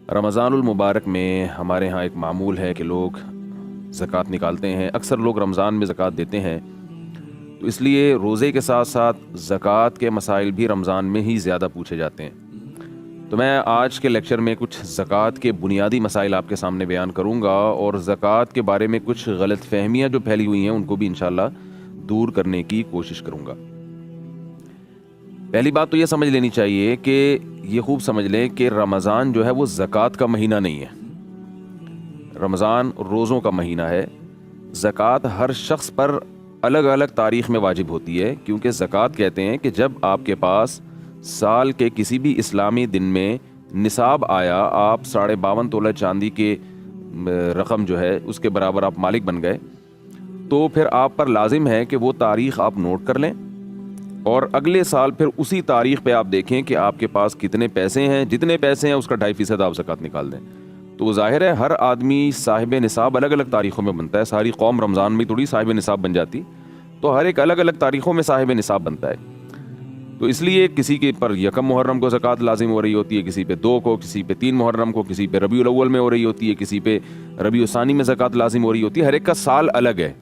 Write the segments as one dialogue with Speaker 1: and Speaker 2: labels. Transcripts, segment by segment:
Speaker 1: رمضان المبارک میں ہمارے ہاں ایک معمول ہے کہ لوگ زکوٰۃ نکالتے ہیں. اکثر لوگ رمضان میں زکوٰۃ دیتے ہیں، تو اس لیے روزے کے ساتھ ساتھ زکوٰۃ کے مسائل بھی رمضان میں ہی زیادہ پوچھے جاتے ہیں. تو میں آج کے لیکچر میں کچھ زکوٰۃ کے بنیادی مسائل آپ کے سامنے بیان کروں گا، اور زکوٰۃ کے بارے میں کچھ غلط فہمیاں جو پھیلی ہوئی ہیں ان کو بھی انشاءاللہ دور کرنے کی کوشش کروں گا. پہلی بات تو یہ سمجھ لینی چاہیے کہ یہ خوب سمجھ لیں کہ رمضان جو ہے وہ زکوٰۃ کا مہینہ نہیں ہے. رمضان روزوں کا مہینہ ہے. زکوٰۃ ہر شخص پر الگ الگ تاریخ میں واجب ہوتی ہے، کیونکہ زکوٰۃ کہتے ہیں کہ جب آپ کے پاس سال کے کسی بھی اسلامی دن میں نصاب آیا، آپ 52.5 تولہ چاندی کے رقم جو ہے اس کے برابر آپ مالک بن گئے، تو پھر آپ پر لازم ہے کہ وہ تاریخ آپ نوٹ کر لیں، اور اگلے سال پھر اسی تاریخ پہ آپ دیکھیں کہ آپ کے پاس کتنے پیسے ہیں. جتنے پیسے ہیں اس کا 2.5% آپ زکوٰۃ نکال دیں. تو ظاہر ہے ہر آدمی صاحب نصاب الگ الگ تاریخوں میں بنتا ہے. ساری قوم رمضان میں تھوڑی صاحب نصاب بن جاتی، تو ہر ایک الگ الگ تاریخوں میں صاحب نصاب بنتا ہے. تو اس لیے کسی کے پر 1 محرم کو زکوٰۃ لازم ہو رہی ہوتی ہے، کسی پہ 2 کو، کسی پہ 3 محرم کو، کسی پہ ربیع الاول میں ہو رہی ہوتی ہے، کسی پہ ربیع الثانی میں زکوٰۃ لازم ہو رہی ہوتی ہے. ہر ایک کا سال الگ ہے،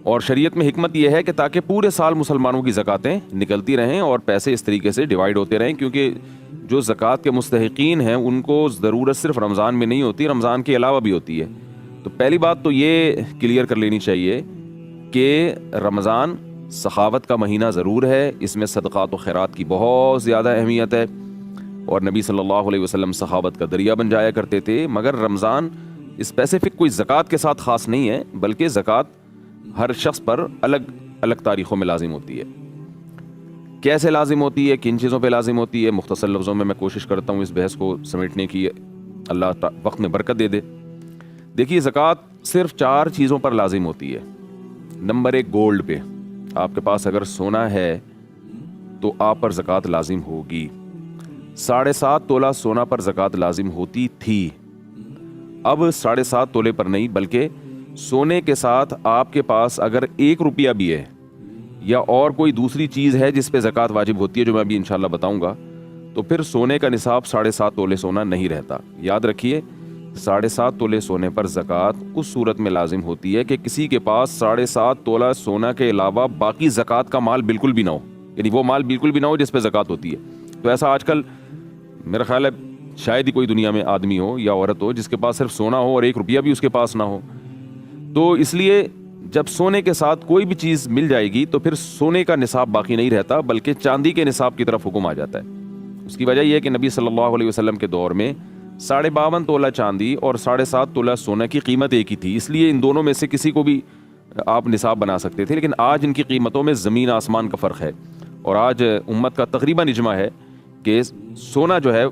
Speaker 1: اور شریعت میں حکمت یہ ہے کہ تاکہ پورے سال مسلمانوں کی زکوٰتیں نکلتی رہیں اور پیسے اس طریقے سے ڈیوائیڈ ہوتے رہیں، کیونکہ جو زکوٰۃ کے مستحقین ہیں ان کو ضرورت صرف رمضان میں نہیں ہوتی، رمضان کے علاوہ بھی ہوتی ہے. تو پہلی بات تو یہ کلیئر کر لینی چاہیے کہ رمضان سخاوت کا مہینہ ضرور ہے، اس میں صدقات و خیرات کی بہت زیادہ اہمیت ہے، اور نبی صلی اللہ علیہ وسلم سخاوت کا دریا بن جایا کرتے تھے. مگر رمضان اسپیسیفک کوئی زکوٰۃ کے ساتھ خاص نہیں ہے، بلکہ زکوٰۃ ہر شخص پر الگ الگ تاریخوں میں لازم ہوتی ہے. کیسے لازم ہوتی ہے، کن چیزوں پہ لازم ہوتی ہے، مختصر لفظوں میں کوشش کرتا ہوں اس بحث کو سمیٹنے کی. اللہ وقت میں برکت دے دے. دیکھیے، زکوٰۃ صرف 4 چیزوں پر لازم ہوتی ہے. نمبر 1، گولڈ پہ. آپ کے پاس اگر سونا ہے تو آپ پر زکوٰۃ لازم ہوگی. 7.5 تولہ سونا پر زکوٰۃ لازم ہوتی تھی. اب 7.5 تولے پر نہیں، بلکہ سونے کے ساتھ آپ کے پاس اگر 1 روپیہ بھی ہے یا اور کوئی دوسری چیز ہے جس پہ زکوٰۃ واجب ہوتی ہے، جو میں ابھی انشاءاللہ بتاؤں گا، تو پھر سونے کا نصاب 7.5 تولے سونا نہیں رہتا. یاد رکھیے، 7.5 تولے سونے پر زکوٰۃ اس صورت میں لازم ہوتی ہے کہ کسی کے پاس 7.5 تولہ سونا کے علاوہ باقی زکوٰۃ کا مال بالکل بھی نہ ہو، یعنی وہ مال بالکل بھی نہ ہو جس پہ زکوٰۃ ہوتی ہے. تو ایسا آج کل میرا خیال ہے شاید ہی کوئی دنیا میں آدمی ہو یا عورت ہو جس کے پاس صرف سونا ہو اور 1 روپیہ بھی اس کے پاس نہ ہو. تو اس لیے جب سونے کے ساتھ کوئی بھی چیز مل جائے گی تو پھر سونے کا نصاب باقی نہیں رہتا، بلکہ چاندی کے نصاب کی طرف حکم آ جاتا ہے. اس کی وجہ یہ ہے کہ نبی صلی اللہ علیہ وسلم کے دور میں 52.5 تولہ چاندی اور 7.5 تولہ سونا کی قیمت ایک ہی تھی. اس لیے ان دونوں میں سے کسی کو بھی آپ نصاب بنا سکتے تھے، لیکن آج ان کی قیمتوں میں زمین آسمان کا فرق ہے. اور آج امت کا تقریباً اجماع ہے کہ سونا جو ہے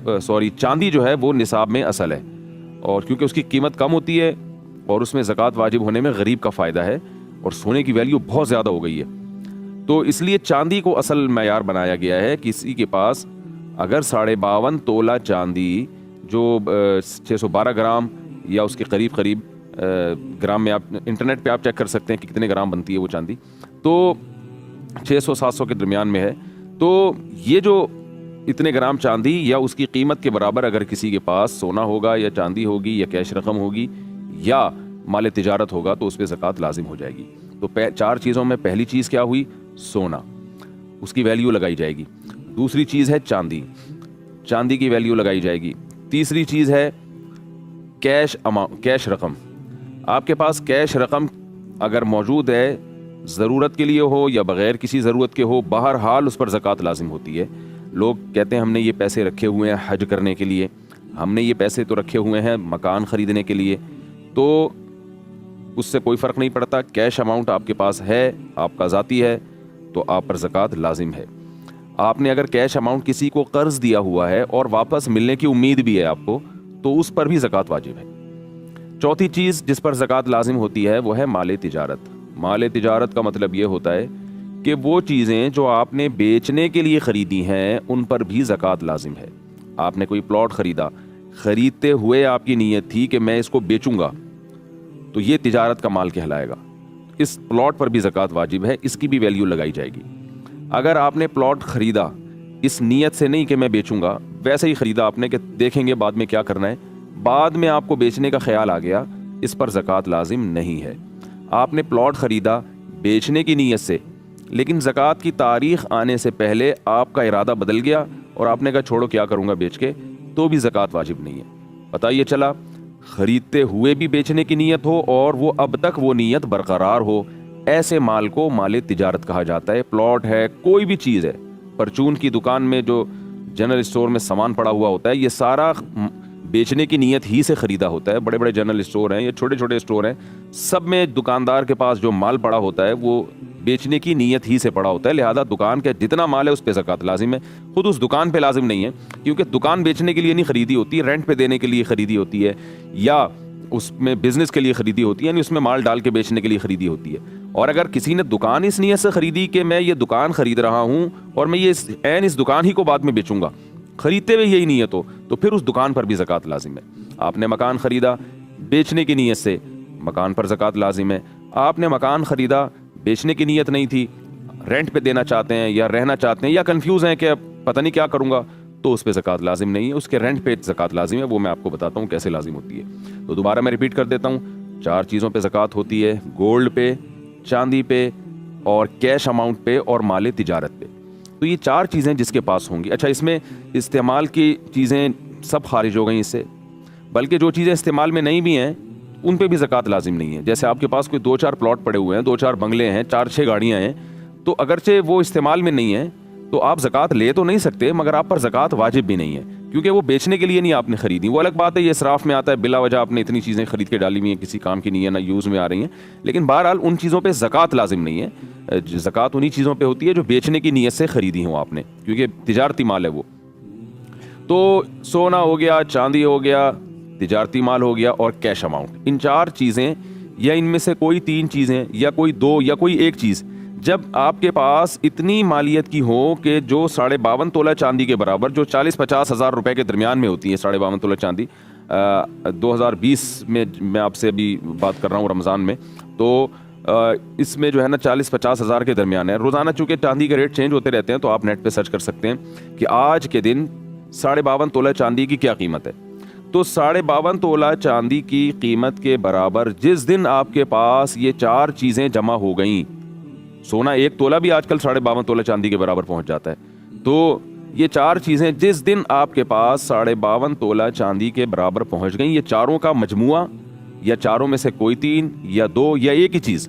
Speaker 1: چاندی جو ہے وہ نصاب میں اصل ہے، اور کیونکہ اس کی قیمت کم ہوتی ہے اور اس میں زکوٰۃ واجب ہونے میں غریب کا فائدہ ہے، اور سونے کی ویلیو بہت زیادہ ہو گئی ہے. تو اس لیے چاندی کو اصل معیار بنایا گیا ہے. کسی کے پاس اگر 52.5 تولہ چاندی جو 612 گرام یا اس کے قریب گرام میں، آپ انٹرنیٹ پہ آپ چیک کر سکتے ہیں کہ کتنے گرام بنتی ہے وہ چاندی، تو 600-700 کے درمیان میں ہے. تو یہ جو اتنے گرام چاندی یا اس کی قیمت کے برابر اگر کسی کے پاس سونا ہوگا یا چاندی ہوگی یا کیش رقم ہوگی یا مال تجارت ہوگا تو اس پہ زکوٰۃ لازم ہو جائے گی. تو 4 چیزوں میں پہلی چیز کیا ہوئی؟ سونا، اس کی ویلیو لگائی جائے گی. دوسری چیز ہے چاندی، چاندی کی ویلیو لگائی جائے گی. تیسری چیز ہے کیش رقم. آپ کے پاس کیش رقم اگر موجود ہے، ضرورت کے لیے ہو یا بغیر کسی ضرورت کے ہو، بہرحال اس پر زکوٰۃ لازم ہوتی ہے. لوگ کہتے ہیں ہم نے یہ پیسے رکھے ہوئے ہیں حج کرنے کے لیے، ہم نے یہ پیسے تو رکھے ہوئے ہیں مکان خریدنے کے لیے، تو اس سے کوئی فرق نہیں پڑتا. کیش اماؤنٹ آپ کے پاس ہے، آپ کا ذاتی ہے، تو آپ پر زکوٰۃ لازم ہے. آپ نے اگر کیش اماؤنٹ کسی کو قرض دیا ہوا ہے اور واپس ملنے کی امید بھی ہے آپ کو، تو اس پر بھی زکوٰۃ واجب ہے. چوتھی چیز جس پر زکوٰۃ لازم ہوتی ہے وہ ہے مال تجارت. مال تجارت کا مطلب یہ ہوتا ہے کہ وہ چیزیں جو آپ نے بیچنے کے لیے خریدی ہیں ان پر بھی زکوٰۃ لازم ہے. آپ نے کوئی پلاٹ خریدا، خریدتے ہوئے آپ کی نیت تھی کہ میں اس کو بیچوں گا، تو یہ تجارت کا مال کہلائے گا. اس پلاٹ پر بھی زکوٰۃ واجب ہے، اس کی بھی ویلیو لگائی جائے گی. اگر آپ نے پلاٹ خریدا اس نیت سے نہیں کہ میں بیچوں گا، ویسے ہی خریدا آپ نے کہ دیکھیں گے بعد میں کیا کرنا ہے، بعد میں آپ کو بیچنے کا خیال آ گیا، اس پر زکوٰۃ لازم نہیں ہے۔ آپ نے پلاٹ خریدا بیچنے کی نیت سے، لیکن زکوٰۃ کی تاریخ آنے سے پہلے آپ کا ارادہ بدل گیا اور آپ نے کہا چھوڑو کیا کروں گا بیچ کے، تو بھی زکوٰۃ واجب نہیں ہے۔ پتہ یہ چلا خریدتے ہوئے بھی بیچنے کی نیت ہو اور وہ اب تک وہ نیت برقرار ہو، ایسے مال کو مال تجارت کہا جاتا ہے۔ پلاٹ ہے، کوئی بھی چیز ہے، پرچون کی دکان میں جو جنرل اسٹور میں سامان پڑا ہوا ہوتا ہے، یہ سارا بیچنے کی نیت ہی سے خریدا ہوتا ہے۔ بڑے بڑے جنرل اسٹور ہیں یا چھوٹے چھوٹے اسٹور ہیں، سب میں دکاندار کے پاس جو مال پڑا ہوتا ہے وہ بیچنے کی نیت ہی سے پڑا ہوتا ہے، لہذا دکان کے جتنا مال ہے اس پہ زکوٰۃ لازم ہے۔ خود اس دکان پہ لازم نہیں ہے، کیونکہ دکان بیچنے کے لیے نہیں خریدی ہوتی، رینٹ پہ دینے کے لیے خریدی ہوتی ہے، یا اس میں بزنس کے لیے خریدی ہوتی ہے، یعنی اس میں مال ڈال کے بیچنے کے لیے خریدی ہوتی ہے۔ اور اگر کسی نے دکان اس نیت سے خریدی کہ میں یہ دکان خرید رہا ہوں اور میں یہ اس دکان ہی کو بعد میں بیچوں گا، خریدتے ہوئے یہی نیت ہو، تو پھر اس دکان پر بھی زکوٰۃ لازم ہے۔ آپ نے مکان خریدا بیچنے کی نیت سے، مکان پر زکوٰۃ لازم ہے۔ آپ نے مکان خریدا بیچنے کی نیت نہیں تھی، رینٹ پہ دینا چاہتے ہیں یا رہنا چاہتے ہیں یا کنفیوز ہیں کہ اب پتہ نہیں کیا کروں گا، تو اس پہ زکوٰۃ لازم نہیں ہے، اس کے رینٹ پہ زکوٰۃ لازم ہے۔ وہ میں آپ کو بتاتا ہوں کیسے لازم ہوتی ہے۔ تو دوبارہ میں ریپیٹ کر دیتا ہوں، 4 چیزوں پہ زکوٰۃ ہوتی ہے: گولڈ پہ، چاندی پہ، اور کیش اماؤنٹ پہ، اور مال تجارت پہ۔ تو یہ 4 چیزیں جس کے پاس ہوں گی۔ اچھا، اس میں استعمال کی چیزیں سب خارج ہو گئیں اس سے، بلکہ جو چیزیں استعمال میں نہیں بھی ہیں ان پہ بھی زکوٰۃ لازم نہیں ہے۔ جیسے آپ کے پاس کوئی 2-4 پلاٹ پڑے ہوئے ہیں، 2-4 بنگلے ہیں، 4-6 گاڑیاں ہیں، تو اگرچہ وہ استعمال میں نہیں ہیں تو آپ زکوٰۃ لے تو نہیں سکتے، مگر آپ پر زکوٰۃ واجب بھی نہیں ہے، کیونکہ وہ بیچنے کے لیے نہیں آپ نے خریدی۔ وہ الگ بات ہے، یہ اسراف میں آتا ہے، بلا وجہ آپ نے اتنی چیزیں خرید کے ڈالی ہوئی ہیں، کسی کام کی نہیں ہے، نہ یوز میں آ رہی ہیں، لیکن بہرحال ان چیزوں پہ زکوٰۃ لازم نہیں ہے۔ زکوٰۃ انہی چیزوں پہ ہوتی ہے جو بیچنے کی نیت سے خریدی ہوں آپ نے، کیونکہ تجارتی مال ہے وہ۔ تو سونا ہو گیا، چاندی ہو گیا، تجارتی مال ہو گیا، اور کیش اماؤنٹ، ان 4 چیزیں یا ان میں سے کوئی 3 چیزیں یا کوئی 2 یا کوئی ایک چیز جب آپ کے پاس اتنی مالیت کی ہو کہ جو 52.5 تولہ چاندی کے برابر، جو 40-50 ہزار روپے کے درمیان میں ہوتی ہے 52.5 تولہ چاندی، 2020 میں میں آپ سے ابھی بات کر رہا ہوں رمضان میں، تو اس میں جو ہے نا 40-50 ہزار کے درمیان ہے۔ روزانہ چونکہ چاندی کے ریٹ چینج ہوتے رہتے ہیں تو آپ نیٹ پہ سرچ کر سکتے ہیں کہ آج کے دن 52.5 تولہ چاندی کی کیا قیمت ہے۔ تو 52.5 تولہ چاندی کی قیمت کے برابر جس دن آپ کے پاس یہ 4 چیزیں جمع ہو گئیں، سونا 1 تولہ بھی آج کل 52.5 تولہ چاندی کے برابر پہنچ جاتا ہے، تو یہ 4 چیزیں جس دن آپ کے پاس 52.5 تولہ چاندی کے برابر پہنچ گئیں، یہ چاروں کا مجموعہ یا چاروں میں سے کوئی 3 یا 2 یا ایک ہی چیز،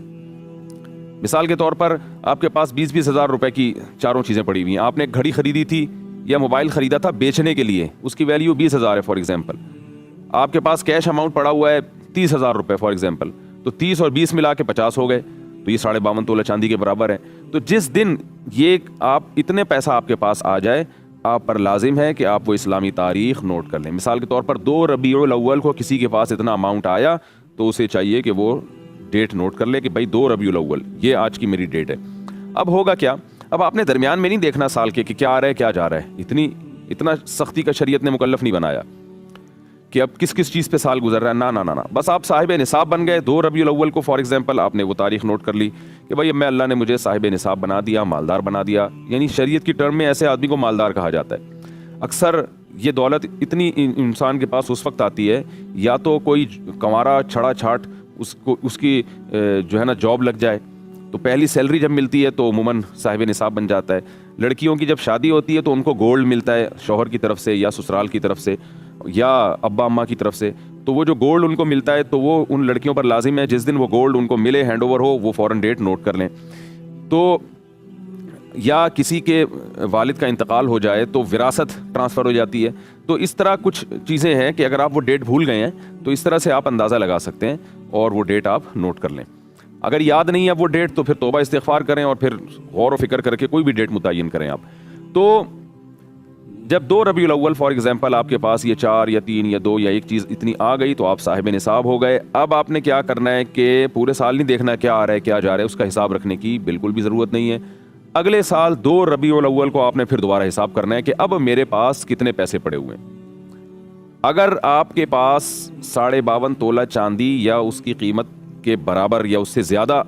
Speaker 1: مثال کے طور پر آپ کے پاس 20-20 ہزار روپے کی چاروں چیزیں پڑی ہوئی ہیں، آپ نے ایک گھڑی خریدی تھی یا موبائل خریدا تھا بیچنے کے لیے، اس کی ویلیو 20 ہزار ہے فار ایگزامپل، آپ کے پاس کیش اماؤنٹ پڑا ہوا ہے 30 ہزار روپے فار ایگزامپل، تو 30 اور 20 ملا کے 50 ہو گئے، تو یہ 52.5 تولہ چاندی کے برابر ہے۔ تو جس دن یہ آپ اتنے پیسہ آپ کے پاس آ جائے، آپ پر لازم ہے کہ آپ وہ اسلامی تاریخ نوٹ کر لیں۔ مثال کے طور پر 2 ربیع الاول کو کسی کے پاس اتنا اماؤنٹ آیا تو اسے چاہیے کہ وہ ڈیٹ نوٹ کر لے کہ بھائی 2 ربیع الاول یہ آج کی میری ڈیٹ ہے۔ اب ہوگا کیا، اب آپ نے درمیان میں نہیں دیکھنا سال کے کہ کیا آ رہا ہے کیا جا رہا ہے، اتنا سختی کا شریعت نے مکلف نہیں بنایا کہ اب کس چیز پہ سال گزر رہا ہے، نہ، بس آپ صاحب نصاب بن گئے 2 ربیع الاول کو فار ایگزامپل، آپ نے وہ تاریخ نوٹ کر لی کہ بھائی اب میں اللہ نے مجھے صاحب نصاب بنا دیا، مالدار بنا دیا، یعنی شریعت کی ٹرم میں ایسے آدمی کو مالدار کہا جاتا ہے۔ اکثر یہ دولت اتنی انسان کے پاس اس وقت آتی ہے یا تو کوئی کنوارا چھڑا چھاٹ اس کی جو ہے نا جاب لگ جائے، تو پہلی سیلری جب ملتی ہے تو عموماً صاحب نصاب بن جاتا ہے۔ لڑکیوں کی جب شادی ہوتی ہے تو ان کو گولڈ ملتا ہے شوہر کی طرف سے یا سسرال کی طرف سے یا ابا اماں کی طرف سے، تو وہ جو گولڈ ان کو ملتا ہے تو وہ ان لڑکیوں پر لازم ہے جس دن وہ گولڈ ان کو ملے، ہینڈ اوور ہو، وہ فوراً ڈیٹ نوٹ کر لیں۔ تو یا کسی کے والد کا انتقال ہو جائے تو وراثت ٹرانسفر ہو جاتی ہے۔ تو اس طرح کچھ چیزیں ہیں کہ اگر آپ وہ ڈیٹ بھول گئے ہیں تو اس طرح سے آپ اندازہ لگا سکتے ہیں اور وہ ڈیٹ آپ نوٹ کر لیں۔ اگر یاد نہیں ہے وہ ڈیٹ تو پھر توبہ استغفار کریں اور پھر غور و فکر کر کے کوئی بھی ڈیٹ متعین کریں آپ۔ تو جب 2 ربیع الاول فار ایگزامپل آپ کے پاس یہ 4 یا 3 یا 2 یا ایک چیز اتنی آ گئی تو آپ صاحب نصاب ہو گئے۔ اب آپ نے کیا کرنا ہے کہ پورے سال نہیں دیکھنا کیا آ رہا ہے کیا جا رہا ہے، اس کا حساب رکھنے کی بالکل بھی ضرورت نہیں ہے۔ اگلے سال 2 ربیع الاول کو آپ نے پھر دوبارہ حساب کرنا ہے کہ اب میرے پاس کتنے پیسے پڑے ہوئے ہیں۔ اگر آپ کے پاس 52.5 تولہ چاندی یا اس کی قیمت کے برابر یا اس سے زیادہ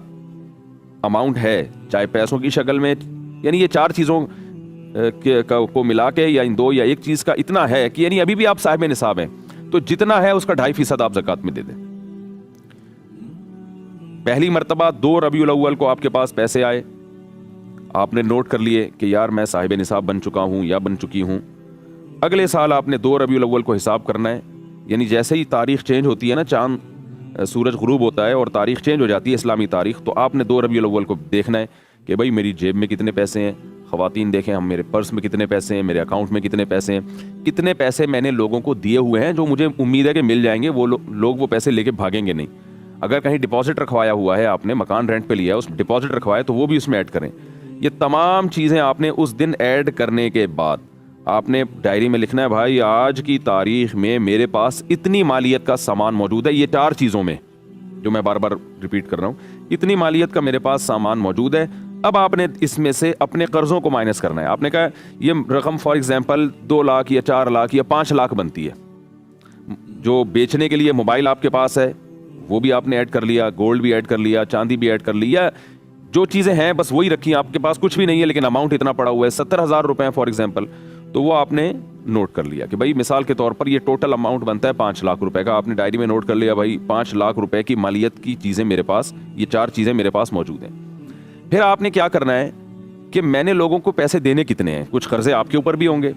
Speaker 1: اماؤنٹ ہے، چاہے پیسوں کی شکل میں، یعنی یہ 4 چیزوں کو ملا کے یا ان دو یا ایک چیز کا اتنا ہے کہ یعنی ابھی بھی آپ صاحب نصاب ہیں تو جتنا ہے اس کا 2.5% آپ زکوٰۃ میں دے دیں. پہلی مرتبہ 2 ربیع الاول کو آپ کے پاس پیسے آئے, آپ نے نوٹ کر لیے کہ یار میں صاحب نصاب بن چکا ہوں یا بن چکی ہوں. اگلے سال آپ نے 2 ربیع الاول کو حساب کرنا ہے, یعنی جیسے ہی تاریخ چینج ہوتی ہے نا, چاند سورج غروب ہوتا ہے اور تاریخ چینج ہو جاتی ہے اسلامی تاریخ, تو آپ نے 2 ربیع الاول کو دیکھنا ہے کہ بھائی میری جیب میں کتنے پیسے ہیں. خواتین دیکھیں ہم, میرے پرس میں کتنے پیسے ہیں, میرے اکاؤنٹ میں کتنے پیسے ہیں, کتنے پیسے میں نے لوگوں کو دیے ہوئے ہیں جو مجھے امید ہے کہ مل جائیں گے. وہ لوگ وہ پیسے لے کے بھاگیں گے نہیں. اگر کہیں ڈپازٹ رکھوایا ہوا ہے, آپ نے مکان رینٹ پہ لیا ہے, اس ڈپازٹ رکھوایا تو وہ بھی اس میں ایڈ کریں. یہ تمام چیزیں آپ نے اس دن ایڈ کرنے کے بعد آپ نے ڈائری میں لکھنا ہے بھائی آج کی تاریخ میں میرے پاس اتنی مالیت کا سامان موجود ہے. یہ 4 چیزوں میں جو میں بار بار ریپیٹ کر رہا ہوں, اتنی مالیت کا میرے پاس سامان موجود ہے. اب آپ نے اس میں سے اپنے قرضوں کو مائنس کرنا ہے. آپ نے کہا یہ رقم فار ایگزامپل 2 لاکھ یا 4 لاکھ یا 5 لاکھ بنتی ہے. جو بیچنے کے لیے موبائل آپ کے پاس ہے وہ بھی آپ نے ایڈ کر لیا, گولڈ بھی ایڈ کر لیا, چاندی بھی ایڈ کر لیا. جو چیزیں ہیں بس وہی رکھی ہیں, آپ کے پاس کچھ بھی نہیں ہے لیکن اماؤنٹ اتنا پڑا ہوا ہے 70,000 روپے فار ایگزامپل, تو وہ آپ نے نوٹ کر لیا کہ بھائی مثال کے طور پر یہ ٹوٹل اماؤنٹ بنتا ہے 5 لاکھ روپے کا. آپ نے ڈائری میں نوٹ کر لیا بھائی 5 لاکھ روپے کی مالیت کی چیزیں میرے پاس, یہ 4 چیزیں میرے پاس موجود ہیں. پھر آپ نے کیا کرنا ہے کہ میں نے لوگوں کو پیسے دینے کتنے ہیں, کچھ قرضے آپ کے اوپر بھی ہوں گے,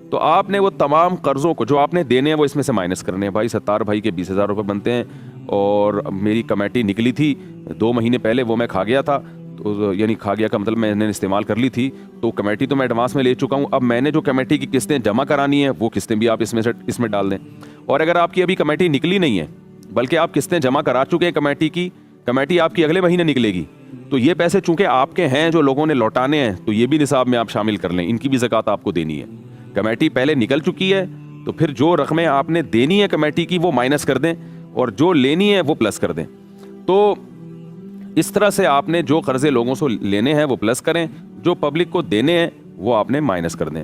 Speaker 1: تو آپ نے وہ تمام قرضوں کو جو آپ نے دینے ہیں وہ اس میں سے مائنس کرنے ہیں. بھائی 70 بھائی کے 20,000 روپے بنتے ہیں اور میری کمیٹی نکلی تھی 2 مہینے پہلے, وہ میں کھا گیا تھا, تو یعنی کھا گیا کا مطلب میں نے استعمال کر لی تھی, تو کمیٹی تو میں ایڈوانس میں لے چکا ہوں. اب میں نے جو کمیٹی کی قسطیں جمع کرانی ہیں وہ قسطیں بھی آپ اس میں ڈال دیں. اور اگر آپ کی ابھی کمیٹی نکلی نہیں ہے بلکہ آپ قسطیں جمع کرا چکے ہیں, کمیٹی آپ کی اگلے مہینے نکلے گی, تو یہ پیسے چونکہ آپ کے ہیں جو لوگوں نے لوٹانے ہیں تو یہ بھی نصاب میں آپ شامل کر لیں, ان کی بھی زکوٰۃ آپ کو دینی ہے. کمیٹی پہلے نکل چکی ہے تو پھر جو رقمیں آپ نے دینی ہے کمیٹی کی وہ مائنس کر دیں اور جو لینی ہے وہ پلس کر دیں. تو اس طرح سے آپ نے جو قرضے لوگوں سے لینے ہیں وہ پلس کریں, جو پبلک کو دینے ہیں وہ آپ نے مائنس کر دیں.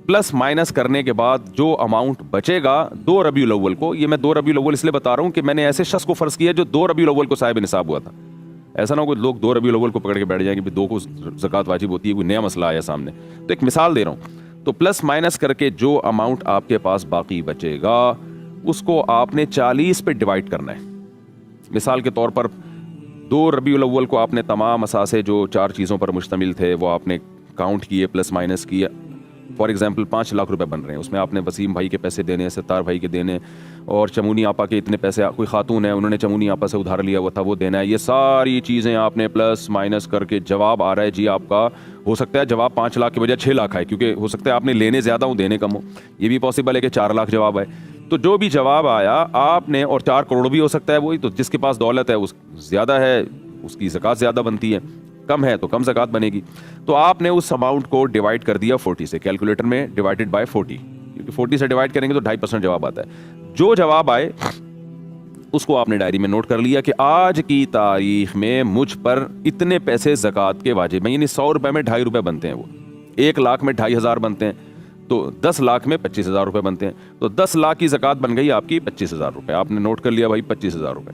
Speaker 1: پلس مائنس کرنے کے بعد جو اماؤنٹ بچے گا 2 ربیع الاول کو, یہ میں 2 ربیع الاول اس لیے بتا رہا ہوں کہ میں نے ایسے شخص کو فرض کیا جو 2 ربیع الاول کو صاحب نصاب ہوا تھا. ایسا نہ ہو کہ لوگ 2 ربیع الاول کو پکڑ کے بیٹھ جائیں کہ 2 کو زکوٰۃ واجب ہوتی ہے, کوئی نیا مسئلہ آیا سامنے. تو ایک مثال دے رہا ہوں. تو پلس مائنس کر کے جو اماؤنٹ آپ کے پاس باقی بچے گا اس کو آپ نے 40 پہ ڈیوائڈ کرنا ہے. مثال کے طور پر 2 ربیع الاول کو آپ نے تمام اثاثے جو 4 چیزوں پر مشتمل تھے وہ آپ نے کاؤنٹ کیے, پلس مائنس کیے. فار ایگزامپل 5 لاکھ روپے بن رہے ہیں, اس میں آپ نے وسیم بھائی کے پیسے دینے ہیں, 70 بھائی کے دینے, اور چمونی آپا کے اتنے پیسے, کوئی خاتون ہے انہوں نے چمونی آپا سے ادھار لیا ہوا تھا وہ دینا ہے. یہ ساری چیزیں آپ نے پلس مائنس کر کے جواب آ رہا ہے جی آپ کا, ہو سکتا ہے جواب 5 لاکھ کے بجائے 6 لاکھ آئے, کیونکہ ہو سکتا ہے آپ نے لینے زیادہ ہوں دینے کم ہو. یہ بھی پاسبل ہے کہ 4 لاکھ جواب آئے. تو جو بھی جواب آیا آپ نے, اور 4 کروڑ بھی ہو سکتا ہے, وہی تو جس کے پاس دولت ہے اس زیادہ ہے اس کی زکوٰۃ زیادہ بنتی ہے, کم ہے تو کم زکوٰۃ بنے گی. تو آپ نے اس اماؤنٹ کو ڈیوائڈ کر دیا 40 سے, کیلکولیٹر میں ڈیوائڈڈ بائی 40, کیونکہ 40 سے ڈیوائڈ کریں گے تو 2.5% جواب آتا ہے. جو جواب آئے اس کو آپ نے ڈائری میں نوٹ کر لیا کہ آج کی تاریخ میں مجھ پر اتنے پیسے زکوٰۃ کے واجب ہیں, یعنی 100 روپے میں 2.5 روپے بنتے ہیں, وہ 1 لاکھ میں 2.5 بنتے ہیں, تو 10 لاکھ میں 25,000 روپے بنتے ہیں. تو 10 لاکھ کی زکوٰۃ بن گئی آپ کی 25,000 روپے. آپ نے نوٹ کر لیا بھائی 25,000 روپے.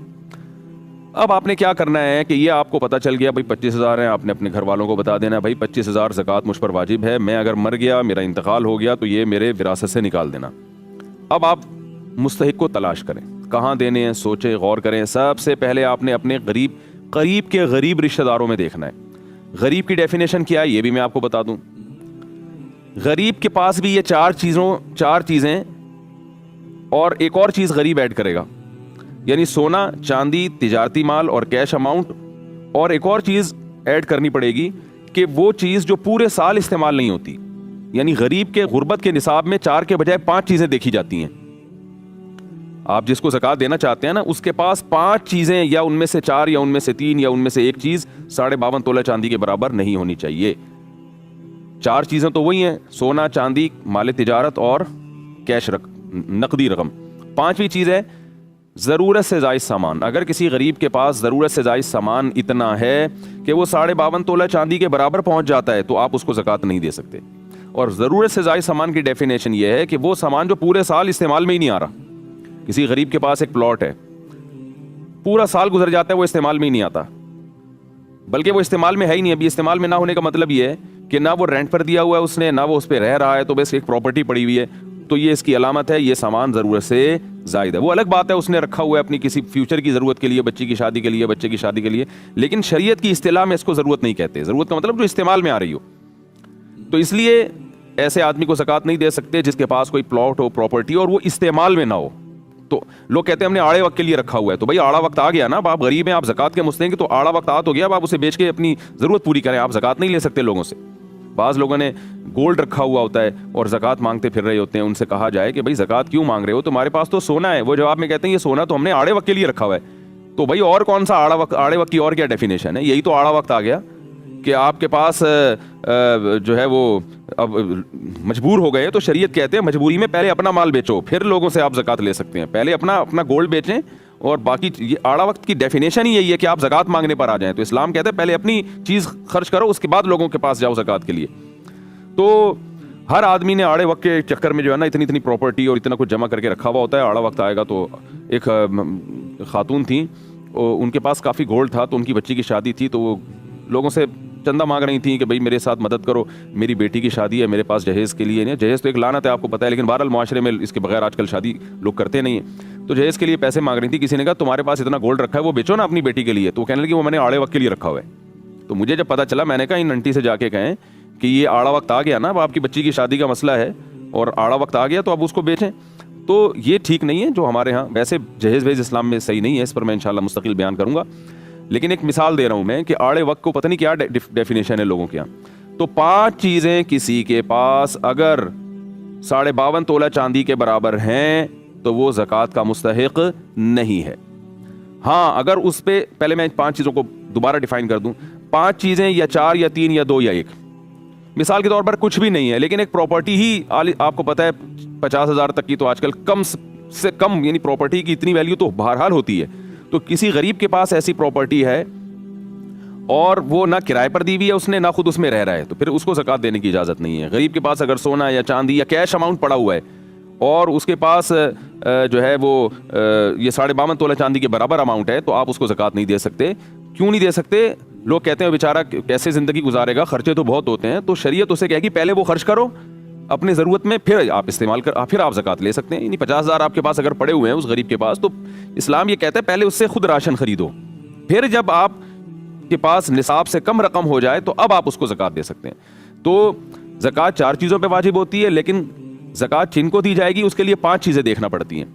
Speaker 1: اب آپ نے کیا کرنا ہے کہ یہ آپ کو پتہ چل گیا بھائی 25,000 ہیں, آپ نے اپنے گھر والوں کو بتا دینا بھائی 25,000 زکوٰۃ مجھ پر واجب ہے, میں اگر مر گیا, میرا انتقال ہو گیا تو یہ میرے وراثت سے نکال دینا. اب آپ مستحق کو تلاش کریں, کہاں دینے ہیں, سوچیں, غور کریں. سب سے پہلے آپ نے اپنے قریب کے غریب رشتہ داروں میں دیکھنا ہے. غریب کی ڈیفینیشن کیا ہے یہ بھی میں آپ کو بتا دوں. غریب کے پاس بھی یہ 4 چیزیں اور ایک اور چیز غریب ایڈ کرے گا, یعنی سونا, چاندی, تجارتی مال اور کیش اماؤنٹ, اور ایک اور چیز ایڈ کرنی پڑے گی کہ وہ چیز جو پورے سال استعمال نہیں ہوتی. یعنی غریب کے غربت کے نصاب میں 4 کے بجائے 5 چیزیں دیکھی جاتی ہیں. آپ جس کو زکوٰۃ دینا چاہتے ہیں نا اس کے پاس 5 چیزیں, یا ان میں سے 4 یا ان میں سے 3 یا ان میں سے ایک چیز 52.5 تولہ چاندی کے برابر نہیں ہونی چاہیے. 4 چیزیں تو وہی ہیں, سونا, چاندی, مال تجارت اور کیش نقدی رقم. 5ویں چیز ہے ضرورت سے زائد سامان. اگر کسی غریب کے پاس ضرورت سے زائد سامان اتنا ہے کہ وہ 52.5 تولہ چاندی کے برابر پہنچ جاتا ہے تو آپ اس کو زکوٰۃ نہیں دے سکتے. اور ضرورت سے زائد سامان کی ڈیفینیشن یہ ہے کہ وہ سامان جو پورے سال استعمال میں ہی نہیں آ رہا. کسی غریب کے پاس ایک پلاٹ ہے, پورا سال گزر جاتا ہے وہ استعمال میں ہی نہیں آتا, بلکہ وہ استعمال میں ہے ہی نہیں. ابھی استعمال میں نہ ہونے کا مطلب یہ ہے کہ نہ وہ رینٹ پر دیا ہوا ہے اس نے، نہ وہ اس پہ رہ رہا ہے، تو بس ایک پراپرٹی پڑی ہوئی ہے، تو یہ اس کی علامت ہے یہ سامان ضرورت سے زائد ہے۔ وہ الگ بات ہے اس نے رکھا ہوا ہے اپنی کسی فیوچر کی ضرورت کے لیے، بچی کی شادی کے لیے، بچے کی شادی کے لیے، لیکن شریعت کی اصطلاح میں اس کو ضرورت نہیں کہتے۔ ضرورت کا مطلب جو استعمال میں آ رہی ہو۔ تو اس لیے ایسے آدمی کو زکوٰۃ نہیں دے سکتے جس کے پاس کوئی پلاٹ ہو، پراپرٹی اور وہ استعمال میں نہ ہو۔ تو لوگ کہتے ہیں ہم نے آڑے وقت کے لیے رکھا ہوا ہے، تو بھائی آڑا وقت آ گیا نا، اب آپ غریب ہیں، آپ زکوٰۃ کے مستحق ہیں، تو آڑا وقت آ تو گیا، اب آپ اسے بیچ کے اپنی ضرورت پوری کریں، آپ زکوٰۃ نہیں لے سکتے لوگوں سے۔ بعض لوگوں نے گولڈ رکھا ہوا ہوتا ہے اور زکوٰۃ مانگتے پھر رہے ہوتے ہیں، ان سے کہا جائے کہ بھائی زکوٰۃ کیوں مانگ رہے ہو، تمہارے پاس تو سونا ہے۔ وہ جواب میں کہتے ہیں یہ سونا تو ہم نے آڑے وقت کے لیے رکھا ہوا ہے۔ تو بھائی اور کون سا آڑے وقت کی اور کیا ڈیفینیشن ہے؟ یہی تو آڑا وقت آ گیا کہ آپ کے پاس جو ہے وہ اب مجبور ہو گئے، تو شریعت کہتے ہیں مجبوری میں پہلے اپنا مال بیچو، پھر لوگوں سے آپ زکوٰۃ لے سکتے ہیں۔ پہلے اپنا گولڈ بیچیں، اور باقی یہ آڑا وقت کی ڈیفینیشن ہی یہی ہے کہ آپ زکوٰۃ مانگنے پر آ جائیں۔ تو اسلام کہتے ہیں پہلے اپنی چیز خرچ کرو، اس کے بعد لوگوں کے پاس جاؤ زکوٰۃ کے لیے۔ تو ہر آدمی نے آڑے وقت کے چکر میں جو ہے نا اتنی پراپرٹی اور اتنا کچھ جمع کر کے رکھا ہوا ہوتا ہے۔ آڑا وقت آئے گا تو ایک خاتون تھیں، ان کے پاس کافی گولڈ تھا، تو ان کی بچی کی شادی تھی، تو وہ لوگوں سے چندہ مانگ رہی تھیں کہ بھائی میرے ساتھ مدد کرو، میری بیٹی کی شادی ہے، میرے پاس جہیز کے لیے نہیں۔ جہیز تو ایک لعنت ہے، آپ کو پتہ ہے، لیکن بہرحال معاشرے میں اس کے بغیر آج کل شادی لوگ کرتے نہیں ہیں۔ تو جہیز کے لیے پیسے مانگ رہی تھی، کسی نے کہا تمہارے پاس اتنا گولڈ رکھا ہے وہ بیچو نا اپنی بیٹی کے لیے۔ تو وہ کہنے لگی وہ میں نے آڑے وقت کے لیے رکھا ہوا ہے۔ تو مجھے جب پتہ چلا، میں نے کہا ان آنٹی سے جا کے کہیں کہ یہ آڑا وقت آ گیا نا، اب آپ کی بچی کی شادی کا مسئلہ ہے اور آڑا وقت آ گیا تو اب اس کو بیچیں۔ تو یہ ٹھیک نہیں ہے جو ہمارے ہاں، ویسے جہیز ویز اسلام میں صحیح نہیں ہے، اس پر میں انشاءاللہ مستقل بیان کروں گا، لیکن ایک مثال دے رہا ہوں میں کہ آڑے وقت کو پتہ نہیں کیا ڈیفینیشن ہے لوگوں کے یہاں۔ تو 5 چیزیں کسی کے پاس اگر 52.5 تولہ چاندی کے برابر ہیں تو وہ زکوٰۃ کا مستحق نہیں ہے۔ ہاں اگر اس پہ، پہلے میں 5 چیزوں کو دوبارہ ڈیفائن کر دوں، 5 چیزیں یا 4 یا 3 یا 2 یا 1، مثال کے طور پر کچھ بھی نہیں ہے، لیکن ایک پراپرٹی ہی آپ کو پتہ ہے 50,000 تک کی تو آج کل کم سے کم، یعنی پراپرٹی کی اتنی ویلیو تو بہرحال ہوتی ہے۔ تو کسی غریب کے پاس ایسی پراپرٹی ہے اور وہ نہ کرائے پر دی ہوئی ہے اس نے، نہ خود اس میں رہ رہا ہے، تو پھر اس کو زکوٰۃ دینے کی اجازت نہیں ہے۔ غریب کے پاس اگر سونا یا چاندی یا کیش اماؤنٹ پڑا ہوا ہے اور اس کے پاس جو ہے وہ یہ 52.5 تولہ چاندی کے برابر اماؤنٹ ہے، تو آپ اس کو زکوٰۃ نہیں دے سکتے۔ کیوں نہیں دے سکتے؟ لوگ کہتے ہیں بیچارہ کیسے زندگی گزارے گا، خرچے تو بہت ہوتے ہیں۔ تو شریعت اسے کہے گی پہلے وہ خرچ کرو اپنی ضرورت میں، پھر آپ استعمال پھر آپ زکوٰۃ لے سکتے ہیں۔ یعنی 50,000 آپ کے پاس اگر پڑے ہوئے ہیں اس غریب کے پاس، تو اسلام یہ کہتا ہے پہلے اس سے خود راشن خریدو، پھر جب آپ کے پاس نصاب سے کم رقم ہو جائے تو اب آپ اس کو زکوٰۃ دے سکتے ہیں۔ تو زکوٰۃ 4 چیزوں پہ واجب ہوتی ہے، لیکن زکوٰۃ جن کو دی جائے گی اس کے لیے 5 چیزیں دیکھنا پڑتی ہیں۔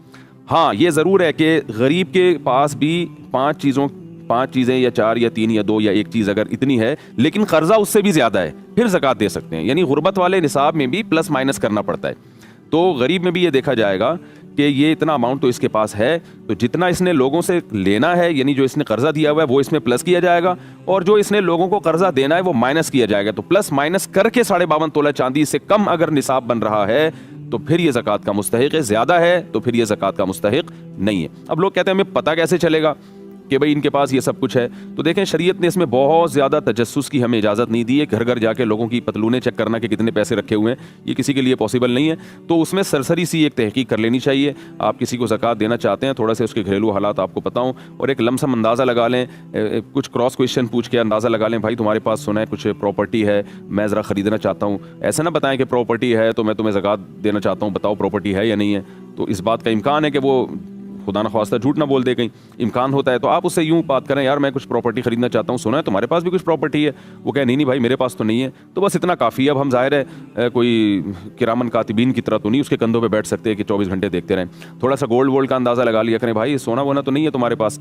Speaker 1: ہاں یہ ضرور ہے کہ غریب کے پاس بھی 5 چیزیں یا 4 یا 3 یا 2 یا 1 چیز اگر اتنی ہے، لیکن قرضہ اس سے بھی زیادہ ہے، پھر زکوٰۃ دے سکتے ہیں۔ یعنی غربت والے نصاب میں بھی پلس مائنس کرنا پڑتا ہے۔ تو غریب میں بھی یہ دیکھا جائے گا کہ یہ اتنا اماؤنٹ تو اس کے پاس ہے، تو جتنا اس نے لوگوں سے لینا ہے، یعنی جو اس نے قرضہ دیا ہوا ہے وہ اس میں پلس کیا جائے گا، اور جو اس نے لوگوں کو قرضہ دینا ہے وہ مائنس کیا جائے گا۔ تو پلس مائنس کر کے 52.5 تولہ چاندی سے کم اگر نصاب بن رہا ہے تو پھر یہ زکوٰۃ کا مستحق ہے، زیادہ ہے تو پھر یہ زکوٰۃ کا مستحق نہیں ہے۔ اب لوگ کہتے ہیں ہمیں پتہ کیسے چلے گا کہ بھئی ان کے پاس یہ سب کچھ ہے؟ تو دیکھیں شریعت نے اس میں بہت زیادہ تجسس کی ہمیں اجازت نہیں دی ہے، گھر گھر جا کے لوگوں کی پتلونیں چیک کرنا کہ کتنے پیسے رکھے ہوئے ہیں، یہ کسی کے لیے پاسبل نہیں ہے۔ تو اس میں سرسری سی ایک تحقیق کر لینی چاہیے۔ آپ کسی کو زکوٰۃ دینا چاہتے ہیں، تھوڑا سے اس کے گھریلو حالات آپ کو پتہ ہوں، اور ایک لمسم اندازہ لگا لیں، کچھ کراس کویشچن پوچھ کے اندازہ لگا لیں، بھائی تمہارے پاس سونا ہے، کچھ پراپرٹی ہے، میں ذرا خریدنا چاہتا ہوں۔ ایسا نہ بتائیں کہ پراپرٹی ہے تو میں تمہیں زکوٰۃ دینا چاہتا ہوں، بتاؤ پراپرٹی ہے یا نہیں ہے۔ تو اس بات کا امکان ہے کہ وہ خدا نہ خواستہ جھوٹ نہ بول دے، کہیں امکان ہوتا ہے، تو آپ اس سے یوں بات کریں، یار میں کچھ پراپرٹی خریدنا چاہتا ہوں، سنا ہے تمہارے پاس بھی کچھ پراپرٹی ہے؟ وہ کہے نہیں بھائی میرے پاس تو نہیں ہے۔ تو بس اتنا کافی ہے۔ اب ہم ظاہر ہے کوئی کرامن کاتبین کی طرح تو نہیں اس کے کندھوں پہ بیٹھ سکتے کہ 24 گھنٹے دیکھتے رہیں۔ تھوڑا سا گولڈ کا اندازہ لگا لیا کریں، بھائی سونا وونا تو نہیں ہے تمہارے پاس؟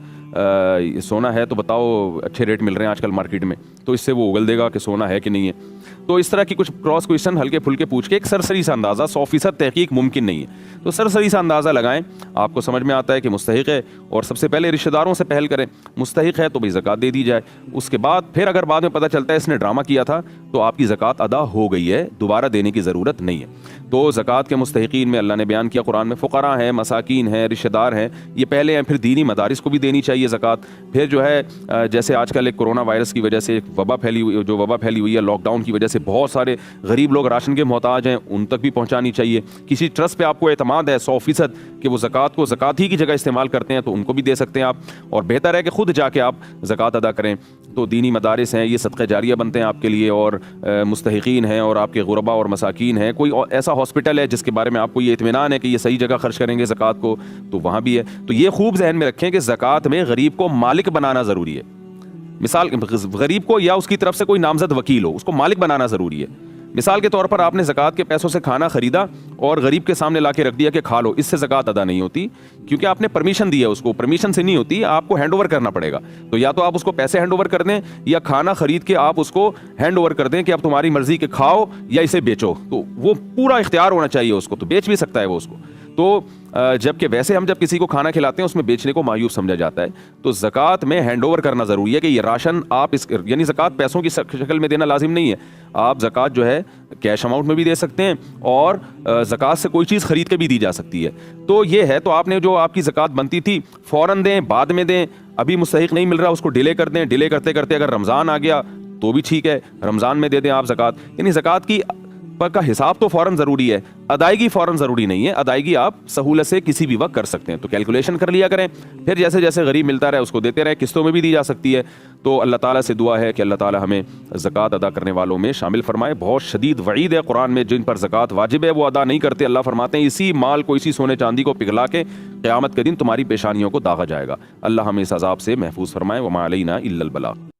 Speaker 1: سونا ہے تو بتاؤ، اچھے ریٹ مل رہے ہیں آج کل مارکیٹ میں، تو اس سے وہ اگل دے گا کہ سونا ہے کہ نہیں ہے۔ تو اس طرح کی کچھ کراس کویشچن ہلکے پھلکے پوچھ کے ایک سرسری سا اندازہ، 100% تحقیق ممکن نہیں ہے، تو سرسری سا اندازہ لگائیں، آپ کو سمجھ میں آتا ہے کہ مستحق ہے، اور سب سے پہلے رشتہ داروں سے پہل کریں، مستحق ہے تو بھائی زکوٰۃ دے دی جائے۔ اس کے بعد پھر اگر بعد میں پتہ چلتا ہے اس نے ڈرامہ کیا تھا تو آپ کی زکوٰۃ ادا ہو گئی ہے، دوبارہ دینے کی ضرورت نہیں ہے۔ تو زکوٰۃ کے مستحقین میں اللہ نے بیان کیا قرآن میں، فقراء ہیں، مساکین ہیں، رشتہ دار ہیں، یہ پہلے ہیں۔ پھر دینی مدارس کو بھی دینی چاہیے زکوٰۃ۔ پھر جو ہے جیسے آج کل ایک کرونا وائرس کی وجہ سے ایک وبا پھیلی ہوئی ہے، لاک ڈاؤن کی وجہ سے جیسے بہت سارے غریب لوگ راشن کے محتاج ہیں ان تک بھی پہنچانی چاہیے. کسی ٹرسٹ پہ آپ کو اعتماد ہے 100% کہ وہ زکوٰۃ کو زکوٰۃ ہی کی جگہ استعمال کرتے ہیں تو ان کو بھی دے سکتے ہیں آپ, اور بہتر ہے کہ خود جا کے آپ زکوٰۃ ادا کریں. تو دینی مدارس ہیں, یہ صدقہ جاریہ بنتے ہیں آپ کے لیے, اور مستحقین ہیں اور آپ کے غربا اور مساکین ہیں. کوئی ایسا ہاسپٹل ہے جس کے بارے میں آپ کو یہ اطمینان ہے کہ یہ صحیح جگہ خرچ کریں گے زکوٰۃ کو, تو وہاں بھی ہے. تو یہ خوب ذہن میں رکھیں کہ زکوٰۃ میں غریب کو مالک بنانا ضروری ہے. مثال غریب کو یا اس کی طرف سے کوئی نامزد وکیل ہو, اس کو مالک بنانا ضروری ہے. مثال کے طور پر آپ نے زکوٰۃ کے پیسوں سے کھانا خریدا اور غریب کے سامنے لا کے رکھ دیا کہ کھا لو, اس سے زکوٰۃ ادا نہیں ہوتی, کیونکہ آپ نے پرمیشن دی ہے اس کو. پرمیشن سے نہیں ہوتی, آپ کو ہینڈ اوور کرنا پڑے گا. تو یا تو آپ اس کو پیسے ہینڈ اوور کر دیں یا کھانا خرید کے آپ اس کو ہینڈ اوور کر دیں کہ اب تمہاری مرضی کہ کھاؤ یا اسے بیچو. تو وہ پورا اختیار ہونا چاہیے اس کو, تو بیچ بھی سکتا ہے وہ اس کو. تو جبکہ ویسے ہم جب کسی کو کھانا کھلاتے ہیں اس میں بیچنے کو معیوب سمجھا جاتا ہے. تو زکوٰۃ میں ہینڈ اوور کرنا ضروری ہے کہ یہ راشن آپ اس یعنی زکوٰۃ پیسوں کی شکل میں دینا لازم نہیں ہے. آپ زکوٰۃ جو ہے کیش اماؤنٹ میں بھی دے سکتے ہیں اور زکوٰۃ سے کوئی چیز خرید کے بھی دی جا سکتی ہے. تو یہ ہے, تو آپ نے جو آپ کی زکوٰۃ بنتی تھی فوراً دیں, بعد میں دیں, ابھی مستحق نہیں مل رہا اس کو ڈیلے کر دیں. ڈیلے کرتے کرتے اگر رمضان آ گیا تو بھی ٹھیک ہے, رمضان میں دے دیں آپ زکوٰۃ. یعنی زکوٰۃ کی کا حساب تو فوراً ضروری ہے, ادائیگی فوراً ضروری نہیں ہے. ادائیگی آپ سہولت سے کسی بھی وقت کر سکتے ہیں. تو کیلکولیشن کر لیا کریں, پھر جیسے جیسے غریب ملتا رہے اس کو دیتے رہے. قسطوں میں بھی دی جا سکتی ہے. تو اللہ تعالیٰ سے دعا ہے کہ اللہ تعالیٰ ہمیں زکوٰۃ ادا کرنے والوں میں شامل فرمائے. بہت شدید وعید ہے قرآن میں جن پر زکوٰۃ واجب ہے وہ ادا نہیں کرتے. اللہ فرماتے ہیں اسی مال کو, اسی سونے چاندی کو پگھلا کے قیامت کے دن تمہاری پیشانیوں کو داغا جائے گا. اللہ ہمیں اس عذاب سے محفوظ فرمائے. وما علینا الا البلاغ.